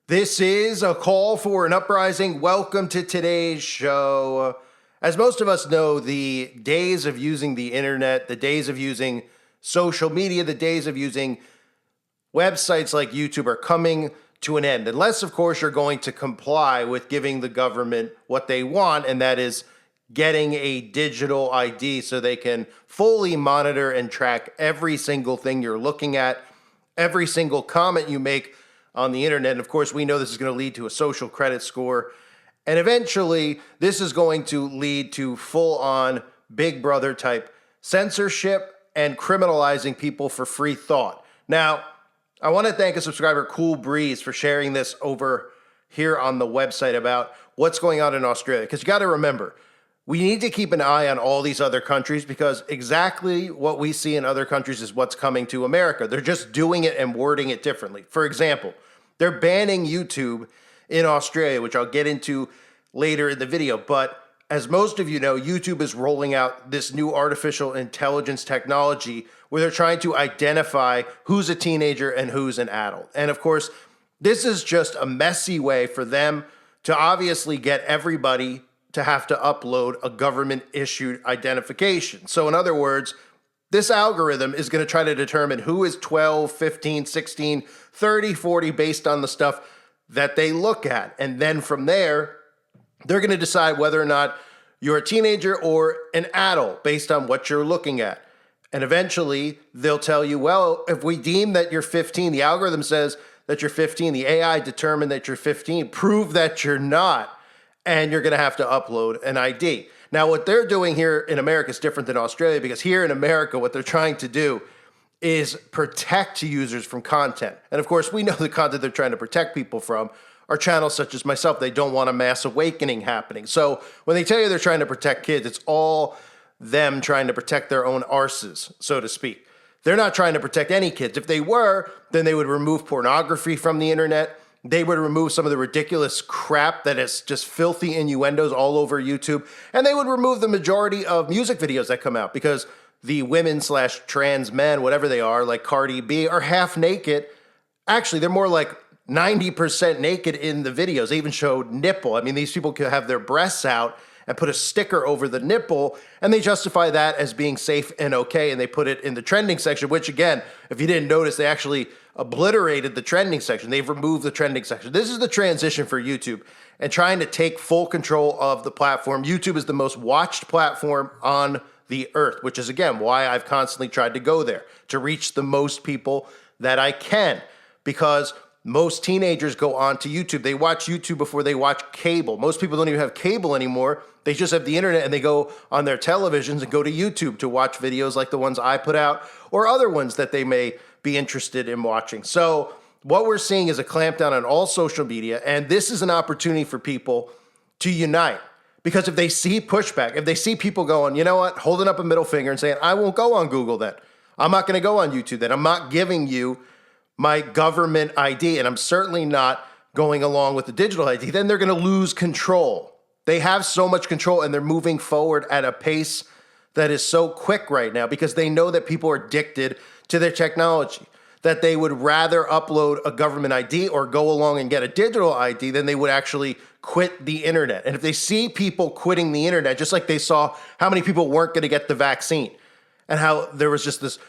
This is a call for an uprising. Welcome to today's show. As most of us know, the days of using the internet, the days of using social media, the days of using websites like YouTube are coming to an end. Unless, of course, you're going to comply with giving the government what they want, and that is getting a digital ID so they can fully monitor and track every single thing you're looking at, every single comment you make on the internet. And of course, we know this is going to lead to a social credit score. And eventually, this is going to lead to full-on Big Brother type censorship and criminalizing people for free thought. Now, I want to thank a subscriber, Cool Breeze, for sharing this over here on the website about what's going on in Australia. Because you got to remember, we need to keep an eye on all these other countries because exactly what we see in other countries is what's coming to America. They're just doing it and wording it differently. For example, they're banning YouTube in Australia, which I'll get into later in the video. But as most of you know, YouTube is rolling out this new artificial intelligence technology where they're trying to identify who's a teenager and who's an adult. And of course, this is just a messy way for them to obviously get everybody to have to upload a government-issued identification. So in other words, this algorithm is going to try to determine who is 12, 15, 16, 30, 40 based on the stuff that they look at. And then from there, they're going to decide whether or not you're a teenager or an adult based on what you're looking at. And eventually, they'll tell you, well, if we deem that you're 15, the algorithm says that you're 15, the AI determined that you're 15, prove that you're not, and you're going to have to upload an ID. Now, what they're doing here in America is different than Australia because here in America, what they're trying to do is protect users from content. And of course, we know the content they're trying to protect people from are channels such as myself. They don't want a mass awakening happening. So when they tell you they're trying to protect kids, it's all them trying to protect their own arses, so to speak. They're not trying to protect any kids. If they were, then they would remove pornography from the internet. They would remove some of the ridiculous crap that is just filthy innuendos all over YouTube. And they would remove the majority of music videos that come out because the women/trans men, whatever they are, like Cardi B, are half naked. Actually, they're more like 90% naked in the videos. They even showed nipple. I mean, these people could have their breasts out and put a sticker over the nipple, and they justify that as being safe and okay, and they put it in the trending section, which again, if you didn't notice, they actually obliterated the trending section. They've removed the trending section. This is the transition for YouTube and trying to take full control of the platform. YouTube is the most watched platform on the earth, which is again why I've constantly tried to go there, to reach the most people that I can, because most teenagers go on to YouTube. They watch YouTube before they watch cable. Most people don't even have cable anymore. They just have the internet and they go on their televisions and go to YouTube to watch videos like the ones I put out or other ones that they may be interested in watching. So what we're seeing is a clampdown on all social media, and this is an opportunity for people to unite. Because if they see pushback, if they see people going, you know what, holding up a middle finger and saying, I won't go on Google then. I'm not going to go on YouTube then. I'm not giving you my government ID, and I'm certainly not going along with the digital ID, then they're going to lose control. They have so much control, and they're moving forward at a pace that is so quick right now because they know that people are addicted to their technology, that they would rather upload a government ID or go along and get a digital ID than they would actually quit the internet. And if they see people quitting the internet, just like they saw how many people weren't going to get the vaccine and how there was just this,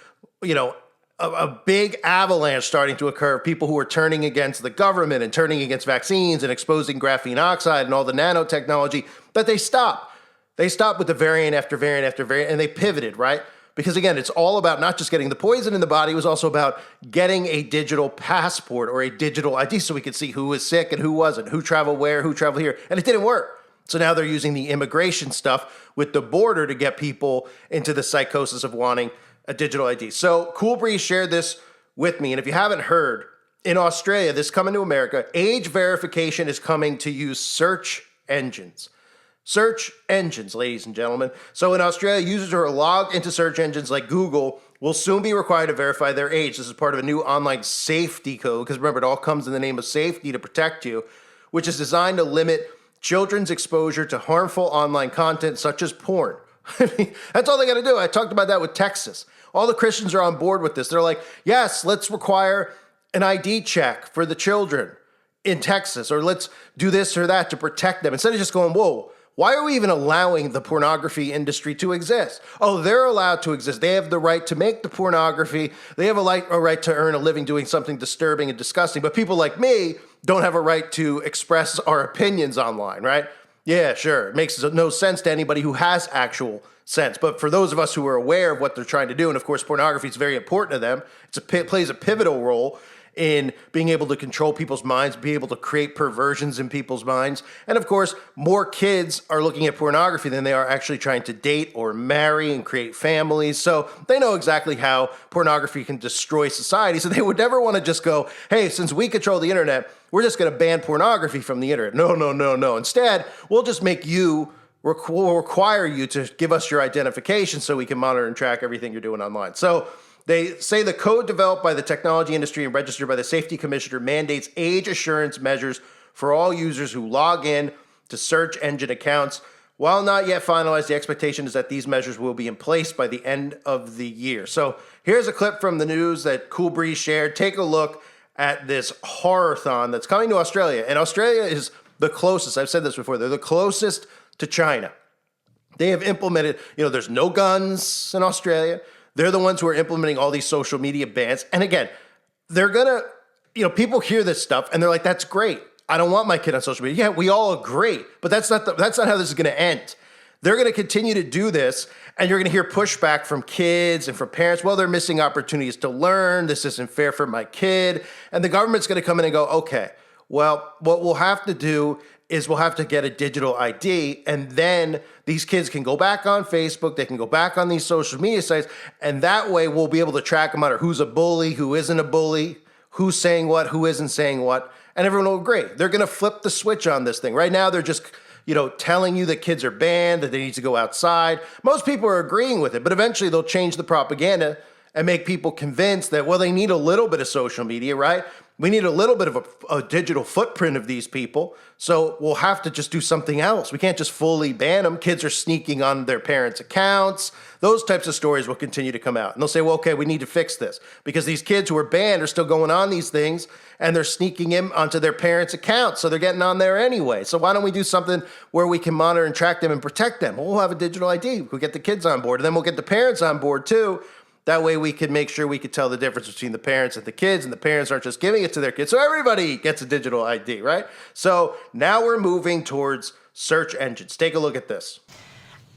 a big avalanche starting to occur of people who were turning against the government and turning against vaccines and exposing graphene oxide and all the nanotechnology, that they stopped. They stopped with the variant after variant after variant, and they pivoted, right? Because again, it's all about not just getting the poison in the body, it was also about getting a digital passport or a digital ID so we could see who was sick and who wasn't, who traveled where, who traveled here, and it didn't work. So now they're using the immigration stuff with the border to get people into the psychosis of wanting a digital ID. So Cool Breeze shared this with me. And if you haven't heard, in Australia, this coming to America, age verification is coming to use search engines. Search engines, ladies and gentlemen. So in Australia, users who are logged into search engines like Google will soon be required to verify their age. This is part of a new online safety code, because remember, it all comes in the name of safety to protect you, which is designed to limit children's exposure to harmful online content such as porn. I mean, that's all they got to do. I talked about that with Texas. All the Christians are on board with this. They're like, yes, let's require an ID check for the children in Texas, or let's do this or that to protect them. Instead of just going, whoa, why are we even allowing the pornography industry to exist? Oh, they're allowed to exist. They have the right to make the pornography. They have a right to earn a living doing something disturbing and disgusting. But people like me don't have a right to express our opinions online, right? Yeah, sure. It makes no sense to anybody who has actual sense. But for those of us who are aware of what they're trying to do, and of course, pornography is very important to them, it plays a pivotal role in being able to control people's minds, be able to create perversions in people's minds. And of course, more kids are looking at pornography than they are actually trying to date or marry and create families. So they know exactly how pornography can destroy society. So they would never want to just go, hey, since we control the internet, we're just going to ban pornography from the internet. No. Instead, we'll just make you we'll require you to give us your identification so we can monitor and track everything you're doing online. So they say the code developed by the technology industry and registered by the safety commissioner mandates age assurance measures for all users who log in to search engine accounts. While not yet finalized, the expectation is that these measures will be in place by the end of the year. So here's a clip from the news that Cool Breeze shared. Take a look at this horror-thon that's coming to Australia. And Australia is the closest, I've said this before, they're the closest to China. They have implemented, there's no guns in Australia. They're the ones who are implementing all these social media bans. And again, they're going to, people hear this stuff and they're like, that's great. I don't want my kid on social media. Yeah, we all agree, but that's not how this is going to end. They're going to continue to do this, and you're going to hear pushback from kids and from parents. Well, they're missing opportunities to learn. This isn't fair for my kid. And the government's going to come in and go, okay, well, what we'll have to do is we'll have to get a digital ID, and then these kids can go back on Facebook, they can go back on these social media sites, and that way we'll be able to track them out, who's a bully, who isn't a bully, who's saying what, who isn't saying what, and everyone will agree. They're going to flip the switch on this thing. Right now, they're just telling you that kids are banned, that they need to go outside. Most people are agreeing with it, but eventually they'll change the propaganda and make people convinced that, well, they need a little bit of social media, right? We need a little bit of a digital footprint of these people, so we'll have to just do something else. We can't just fully ban them. Kids are sneaking on their parents' accounts. Those types of stories will continue to come out. And they'll say, well, okay, we need to fix this because these kids who are banned are still going on these things and they're sneaking in onto their parents' accounts, so they're getting on there anyway. So why don't we do something where we can monitor and track them and protect them? Well, we'll have a digital ID. We'll get the kids on board, and then we'll get the parents on board too. That way we can make sure we can tell the difference between the parents and the kids, and the parents aren't just giving it to their kids. So everybody gets a digital ID, right? So now we're moving towards search engines. Take a look at this.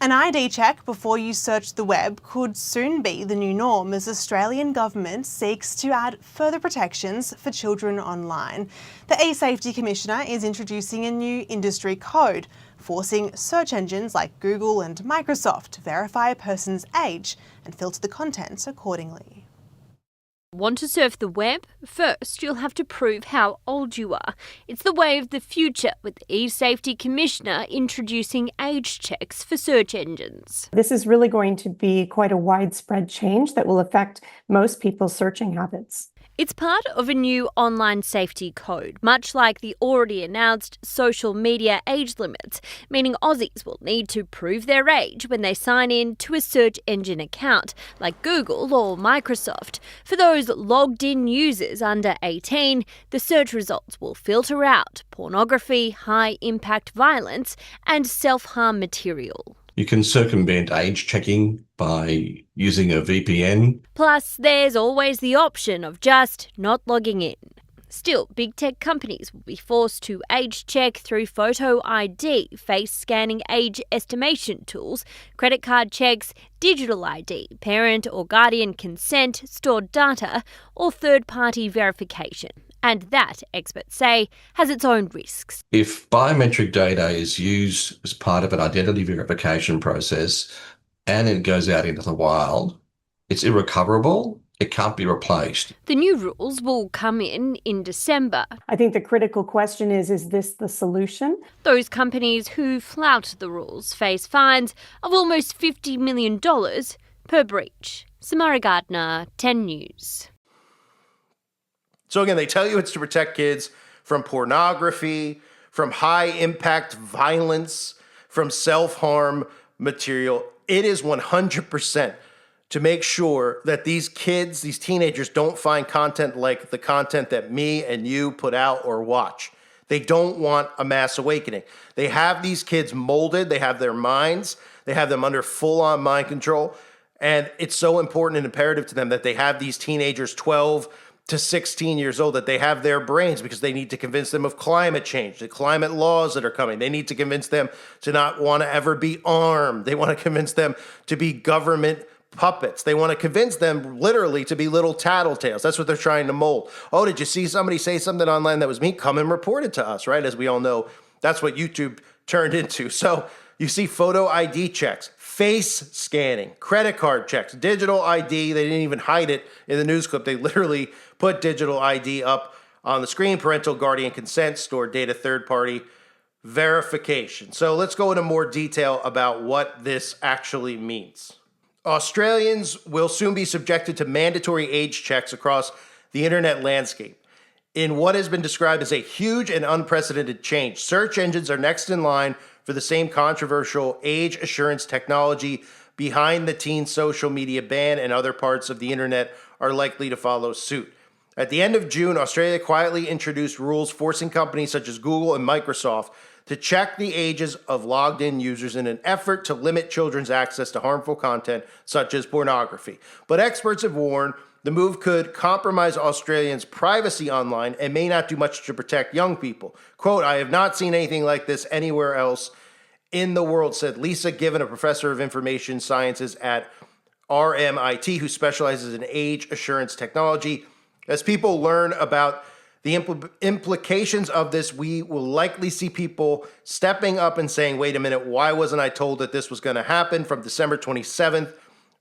An ID check before you search the web could soon be the new norm as Australian government seeks to add further protections for children online. The e-Safety Commissioner is introducing a new industry code, forcing search engines like Google and Microsoft to verify a person's age and filter the content accordingly. Want to surf the web? First, you'll have to prove how old you are. It's the way of the future, with the e-Safety Commissioner introducing age checks for search engines. This is really going to be quite a widespread change that will affect most people's searching habits. It's part of a new online safety code, much like the already announced social media age limits, meaning Aussies will need to prove their age when they sign in to a search engine account, like Google or Microsoft. For those logged-in users under 18, the search results will filter out pornography, high-impact violence, and self-harm material. You can circumvent age checking by using a VPN. Plus, there's always the option of just not logging in. Still, big tech companies will be forced to age check through photo ID, face scanning age estimation tools, credit card checks, digital ID, parent or guardian consent, stored data, or third-party verification. And that, experts say, has its own risks. If biometric data is used as part of an identity verification process and it goes out into the wild, it's irrecoverable. It can't be replaced. The new rules will come in December. I think the critical question is this the solution? Those companies who flout the rules face fines of almost $50 million per breach. Samara Gardner, 10 News. So again, they tell you it's to protect kids from pornography, from high-impact violence, from self-harm material. It is 100% to make sure that these kids, these teenagers, don't find content like the content that me and you put out or watch. They don't want a mass awakening. They have these kids molded. They have their minds. They have them under full-on mind control. And it's so important and imperative to them that they have these teenagers 12 to 16 years old, that they have their brains, because they need to convince them of climate change, the climate laws that are coming. They need to convince them to not want to ever be armed. They want to convince them to be government puppets. They want to convince them literally to be little tattletales. That's what they're trying to mold. Oh, did you see somebody say something online that was me? Come and report it to us, right? As we all know, that's what YouTube turned into. So you see photo ID checks, face scanning, credit card checks, digital ID. They didn't even hide it in the news clip. They literally put digital ID up on the screen, parental guardian consent, stored data, third-party verification. So let's go into more detail about what this actually means. Australians will soon be subjected to mandatory age checks across the internet landscape. In what has been described as a huge and unprecedented change, search engines are next in line for the same controversial age assurance technology behind the teen social media ban, and other parts of the internet are likely to follow suit. At the end of June, Australia quietly introduced rules forcing companies such as Google and Microsoft to check the ages of logged-in users in an effort to limit children's access to harmful content such as pornography. But experts have warned the move could compromise Australians' privacy online and may not do much to protect young people. Quote, "I have not seen anything like this anywhere else in the world," said Lisa Given, a professor of information sciences at RMIT who specializes in age assurance technology. As people learn about the implications of this, we will likely see people stepping up and saying, wait a minute, why wasn't I told that this was going to happen? From December 27th,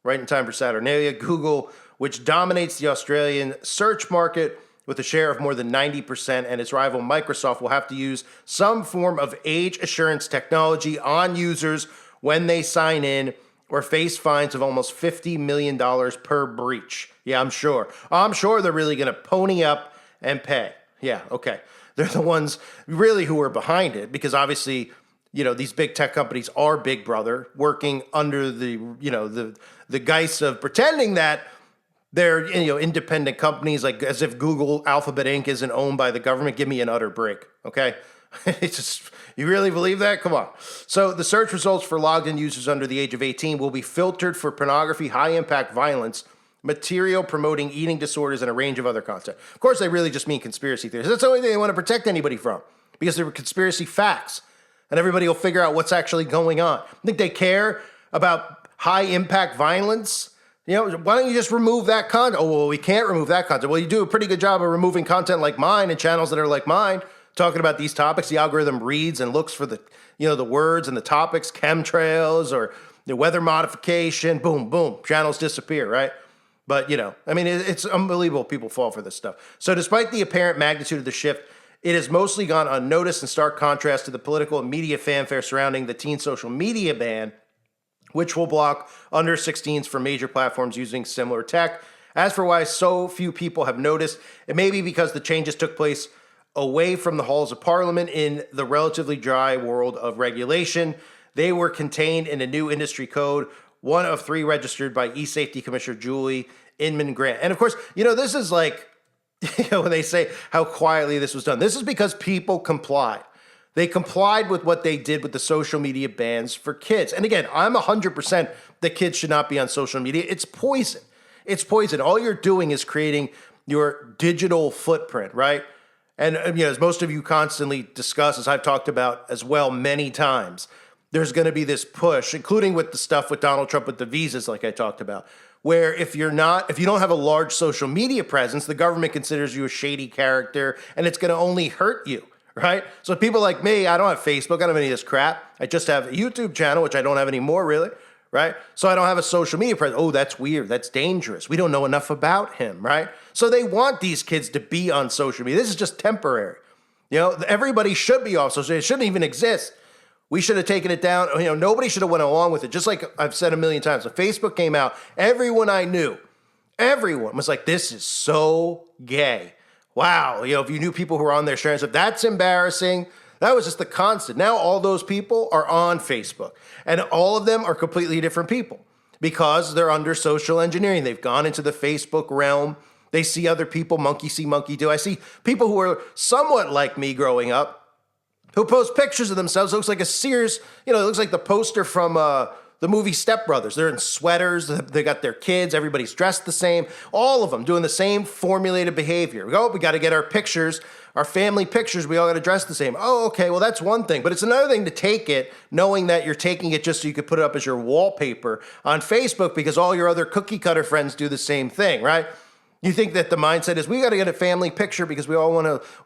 right in time for Saturnalia, Google, which dominates the Australian search market with a share of more than 90%, and its rival Microsoft, will have to use some form of age assurance technology on users when they sign in, or face fines of almost $50 million per breach. Yeah, I'm sure. I'm sure they're really going to pony up and pay. Yeah, okay. They're the ones really who are behind it, because obviously, you know, these big tech companies are Big Brother, working under the, you know, the guise of pretending that they're, you know, independent companies, like as if Google Alphabet Inc. isn't owned by the government. Give me an utter break, okay? It's just, you really believe that? Come on. So the search results for logged-in users under the age of 18 will be filtered for pornography, high-impact violence, material promoting eating disorders, and a range of other content. Of course, they really just mean conspiracy theories. That's the only thing they want to protect anybody from, because they're conspiracy facts, and everybody will figure out what's actually going on. I think they care about high-impact violence. You know, why don't you just remove that content? Oh, well, we can't remove that content. Well, you do a pretty good job of removing content like mine and channels that are like mine, talking about these topics. The algorithm reads and looks for the, you know, the words and the topics, chemtrails or the weather modification, boom, boom, channels disappear, right? But, you know, I mean, it's unbelievable people fall for this stuff. So despite the apparent magnitude of the shift, it has mostly gone unnoticed, in stark contrast to the political and media fanfare surrounding the teen social media ban, which will block under 16s from major platforms using similar tech. As for why so few people have noticed, it may be because the changes took place away from the halls of Parliament in the relatively dry world of regulation. They were contained in a new industry code, one of 3 registered by eSafety Commissioner Julie Inman Grant. And of course, you know, this is like, you know, when they say how quietly this was done, this is because people complied. They complied with what they did with the social media bans for kids. And again, I'm 100% that kids should not be on social media. It's poison. It's poison. All you're doing is creating your digital footprint, right? And you know, as most of you constantly discuss, as I've talked about as well many times, there's going to be this push, including with the stuff with Donald Trump with the visas, like I talked about, where if you don't have a large social media presence, the government considers you a shady character, and it's going to only hurt you, right? So people like me, I don't have Facebook, I don't have any of this crap. I just have a YouTube channel, which I don't have anymore, really, right? So I don't have a social media presence. Oh, that's weird. That's dangerous. We don't know enough about him, right? So they want these kids to be on social media. This is just temporary. You know, everybody should be off social media. It shouldn't even exist. We should have taken it down. You know, nobody should have went along with it. Just like I've said a million times, when Facebook came out, everyone I knew, everyone was like, this is so gay. Wow. You know, if you knew people who were on there sharing stuff, that's embarrassing. That was just the constant. Now all those people are on Facebook, and all of them are completely different people because they're under social engineering. They've gone into the Facebook realm. They see other people, monkey see, monkey do. I see people who are somewhat like me growing up who post pictures of themselves. It looks like a Sears, it looks like the poster from the movie Step Brothers. They're in sweaters. They got their kids. Everybody's dressed the same. All of them doing the same formulated behavior. We got to get our pictures, our family pictures. We all got to dress the same. Oh, okay. Well, that's one thing. But it's another thing to take it knowing that you're taking it just so you could put it up as your wallpaper on Facebook because all your other cookie cutter friends do the same thing, right? You think that the mindset is we got to get a family picture because we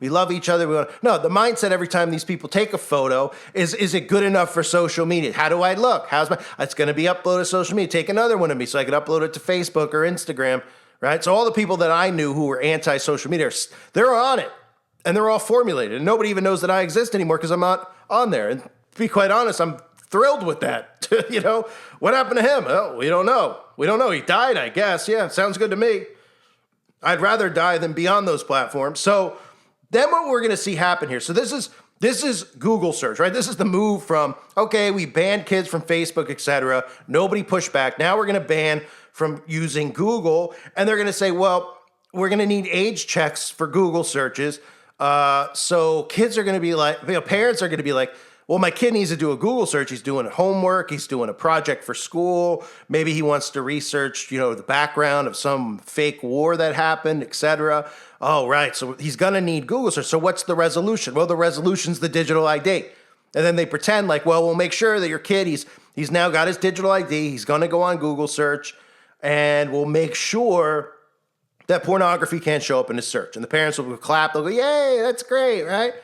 love each other. No, the mindset every time these people take a photo is it good enough for social media? How do I look? It's going to be uploaded to social media. Take another one of me so I can upload it to Facebook or Instagram, right? So all the people that I knew who were anti-social media, they're on it and they're all formulated and nobody even knows that I exist anymore because I'm not on there. And to be quite honest, I'm thrilled with that. What happened to him? Oh, we don't know. He died, I guess. Yeah, sounds good to me. I'd rather die than be on those platforms. So then what we're going to see happen here. So this is Google search, right? This is the move from, okay, we banned kids from Facebook, etc. Nobody pushed back. Now we're going to ban from using Google. And they're going to say, well, we're going to need age checks for Google searches. So kids are going to be like, parents are going to be like, well, my kid needs to do a Google search. He's doing homework. He's doing a project for school. Maybe he wants to research, the background of some fake war that happened, etc. Oh, right. So he's going to need Google search. So what's the resolution? Well, the resolution's the digital ID. And then they pretend like, well, we'll make sure that your kid, he's now got his digital ID. He's going to go on Google search and we'll make sure that pornography can't show up in his search. And the parents will clap. They'll go, yay, that's great, right?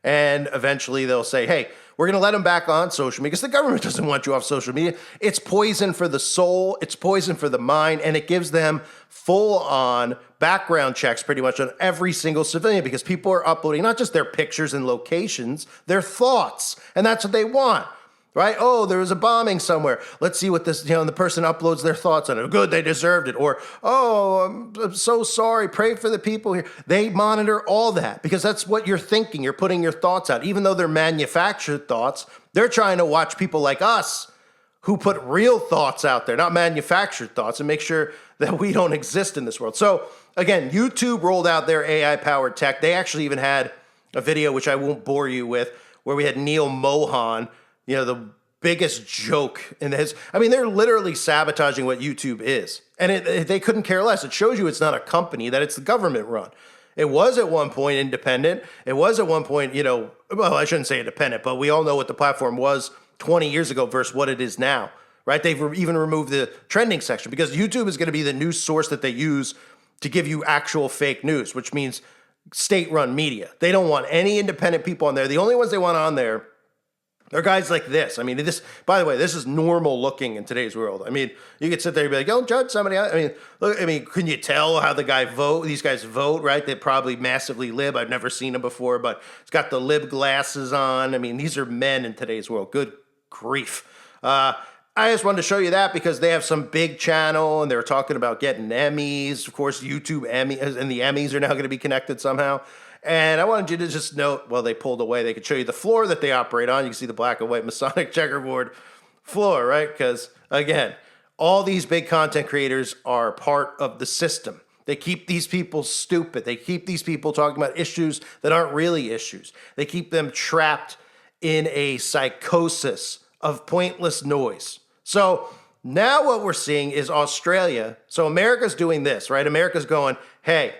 And eventually they'll say, hey, we're going to let them back on social media because the government doesn't want you off social media. It's poison for the soul. It's poison for the mind. And it gives them full-on background checks pretty much on every single civilian because people are uploading not just their pictures and locations, their thoughts. And that's what they want. Right? Oh, there was a bombing somewhere. Let's see what this, and the person uploads their thoughts on it. Good, they deserved it. Or, oh, I'm so sorry. Pray for the people here. They monitor all that because that's what you're thinking. You're putting your thoughts out. Even though they're manufactured thoughts, they're trying to watch people like us who put real thoughts out there, not manufactured thoughts, and make sure that we don't exist in this world. So, again, YouTube rolled out their AI-powered tech. They actually even had a video, which I won't bore you with, where we had Neil Mohan, the biggest joke in this. I mean, they're literally sabotaging what YouTube is. And they couldn't care less. It shows you it's not a company, that it's the government run. It was at one point independent. It was at one point, well, I shouldn't say independent, but we all know what the platform was 20 years ago versus what it is now, right? They've even removed the trending section because YouTube is going to be the news source that they use to give you actual fake news, which means state-run media. They don't want any independent people on there. The only ones they want on there are guys like this. I mean, by the way, this is normal looking in today's world. I mean, you could sit there and be like, don't judge somebody else. Can you tell how these guys vote, right? They probably massively lib. I've never seen them before, but it's got the lib glasses on. I mean, these are men in today's world. Good grief. I just wanted to show you that because they have some big channel and they're talking about getting Emmys. Of course, YouTube Emmys, and the Emmys are now going to be connected somehow. And I wanted you to just note, well, they pulled away. They could show you the floor that they operate on. You can see the black and white Masonic checkerboard floor, right? Because, again, all these big content creators are part of the system. They keep these people stupid. They keep these people talking about issues that aren't really issues. They keep them trapped in a psychosis of pointless noise. So now what we're seeing is Australia. So America's doing this, right? America's going, hey,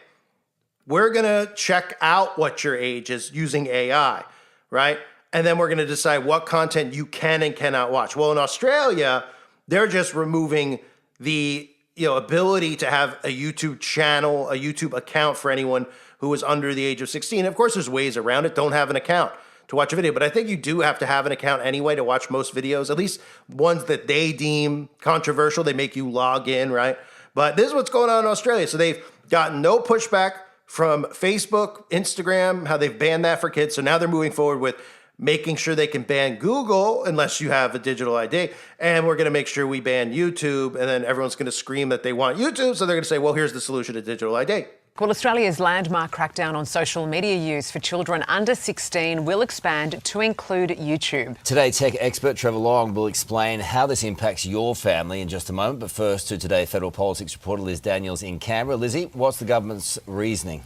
we're going to check out what your age is using AI, right? And then we're going to decide what content you can and cannot watch. Well, in Australia, they're just removing the ability to have a YouTube channel, a YouTube account for anyone who is under the age of 16. Of course, there's ways around it. Don't have an account to watch a video. But I think you do have to have an account anyway to watch most videos, at least ones that they deem controversial. They make you log in, right? But this is what's going on in Australia. So they've gotten no pushback from Facebook, Instagram, how they've banned that for kids. So now they're moving forward with making sure they can ban Google unless you have a digital ID. And we're going to make sure we ban YouTube. And then everyone's going to scream that they want YouTube. So they're going to say, well, here's the solution to digital ID. Well, Australia's landmark crackdown on social media use for children under 16 will expand to include YouTube. Today, tech expert Trevor Long will explain how this impacts your family in just a moment. But first, to Today Federal Politics reporter Liz Daniels in Canberra. Lizzie, what's the government's reasoning?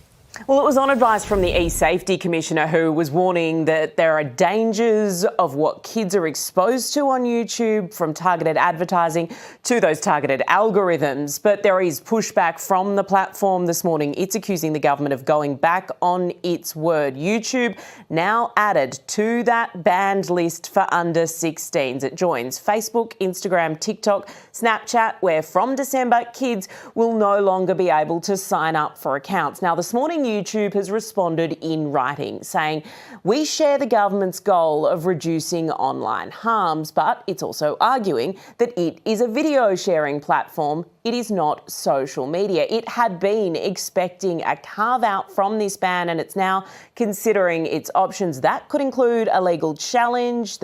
Well, it was on advice from the E-Safety Commissioner, who was warning that there are dangers of what kids are exposed to on YouTube, from targeted advertising to those targeted algorithms. But there is pushback from the platform this morning. It's accusing the government of going back on its word. YouTube now added to that banned list for under 16s. It joins Facebook, Instagram, TikTok, Snapchat, where from December, kids will no longer be able to sign up for accounts. Now, this morning, YouTube has responded in writing, saying, "We share the government's goal of reducing online harms," but it's also arguing that it is a video sharing platform. It is not social media. It had been expecting a carve-out from this ban, and it's now considering its options. That could include a legal challenge.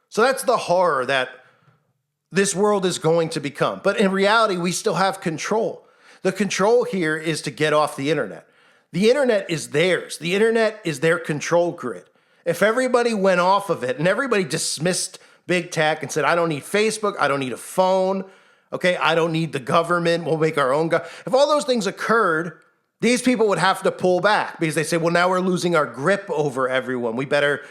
So that's the horror that this world is going to become. But in reality, we still have control. The control here is to get off the internet. The internet is theirs. The internet is their control grid. If everybody went off of it and everybody dismissed big tech and said, I don't need Facebook, I don't need a phone, okay, I don't need the government, we'll make our own if all those things occurred, these people would have to pull back because they say, well, now we're losing our grip over everyone. We better,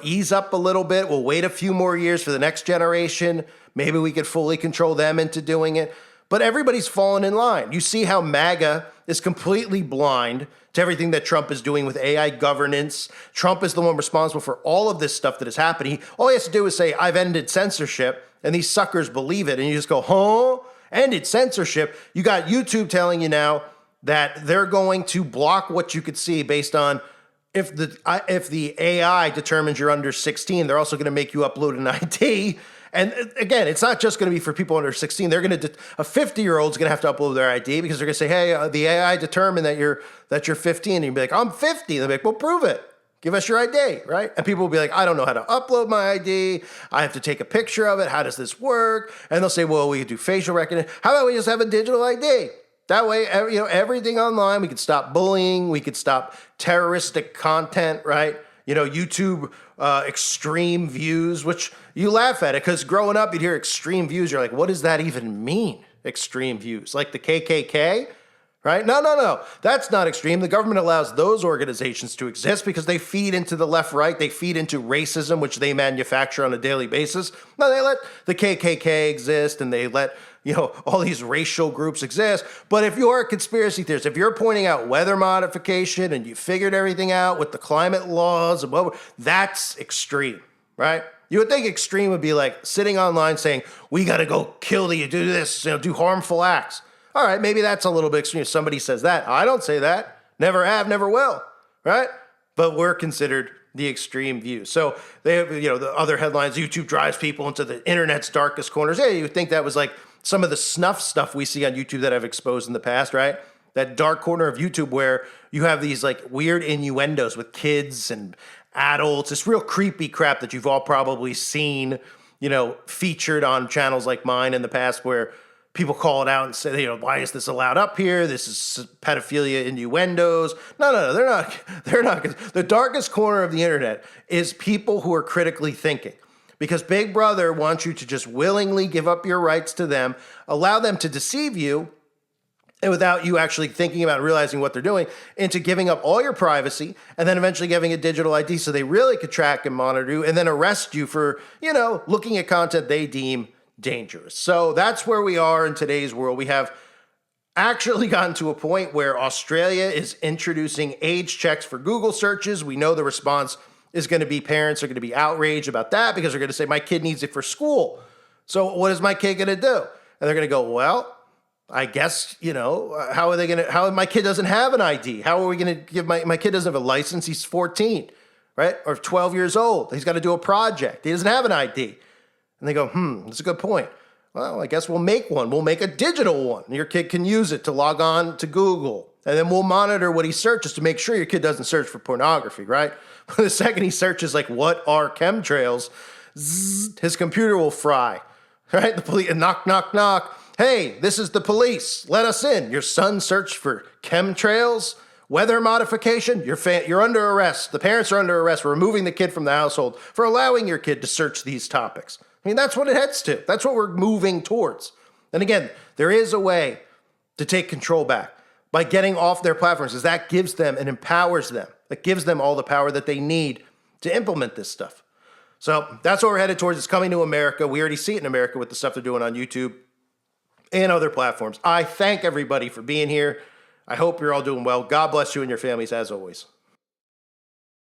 ease up a little bit. We'll wait a few more years for the next generation. Maybe we could fully control them into doing it. But everybody's fallen in line. You see how MAGA is completely blind to everything that Trump is doing with AI governance. Trump is the one responsible for all of this stuff that is happening. All he has to do is say, I've ended censorship, and these suckers believe it. And you just go, huh? Ended censorship? You got YouTube telling you now that they're going to block what you could see based on if the AI determines you're under 16, they're also going to make you upload an ID. And again, it's not just going to be for people under 16. They're going to a 50-year-old's going to have to upload their ID because they're going to say, "Hey, the AI determined that you're 15." And you'll be like, "I'm 50." And they'll be like, "Well, prove it. Give us your ID," right? And people will be like, "I don't know how to upload my ID. I have to take a picture of it. How does this work?" And they'll say, "Well, we could do facial recognition. How about we just have a digital ID?" That way, everything online, we could stop bullying, we could stop terroristic content, right? YouTube extreme views, which you laugh at it because growing up, you'd hear extreme views. You're like, what does that even mean? Extreme views, like the KKK, right? No. That's not extreme. The government allows those organizations to exist because they feed into the left, right. They feed into racism, which they manufacture on a daily basis. No, they let the KKK exist and they let all these racial groups exist. But if you're a conspiracy theorist, if you're pointing out weather modification and you figured everything out with the climate laws, and that's extreme, right? You would think extreme would be like sitting online saying, we got to go kill you, do this, do harmful acts. All right, maybe that's a little bit extreme. If somebody says that. I don't say that. Never have, never will, right? But we're considered the extreme view. So they have, the other headlines, YouTube drives people into the internet's darkest corners. Hey, you would think that was like some of the snuff stuff we see on YouTube that I've exposed in the past, right? That dark corner of YouTube where you have these like weird innuendos with kids and adults. It's real creepy crap that you've all probably seen, featured on channels like mine in the past where people call it out and say, why is this allowed up here? This is pedophilia innuendos. No, they're not. The darkest corner of the internet is people who are critically thinking. Because Big Brother wants you to just willingly give up your rights to them, allow them to deceive you, and without you actually thinking about realizing what they're doing, into giving up all your privacy, and then eventually giving a digital ID so they really could track and monitor you, and then arrest you for, looking at content they deem dangerous. So that's where we are in today's world. We have actually gotten to a point where Australia is introducing age checks for Google searches. We know the response is going to be parents are going to be outraged about that because they're going to say, my kid needs it for school. So what is my kid going to do? And they're going to go, well, I guess, how are they going to, how my kid doesn't have an ID? How are we going to give my kid doesn't have a license. He's 14, right? Or 12 years old. He's got to do a project. He doesn't have an ID. And they go, that's a good point. Well, I guess we'll make one. We'll make a digital one. Your kid can use it to log on to Google. And then we'll monitor what he searches to make sure your kid doesn't search for pornography, right? The second he searches, like, what are chemtrails, his computer will fry, right? The police, knock, knock, knock. Hey, this is the police. Let us in. Your son searched for chemtrails, weather modification. You're under arrest. The parents are under arrest. We're removing the kid from the household for allowing your kid to search these topics. I mean, that's what it heads to. That's what we're moving towards. And again, there is a way to take control back by getting off their platforms, because that gives them and empowers them. That gives them all the power that they need to implement this stuff. So that's what we're headed towards. It's coming to America. We already see it in America with the stuff they're doing on YouTube and other platforms. I thank everybody for being here. I hope you're all doing well. God bless you and your families as always.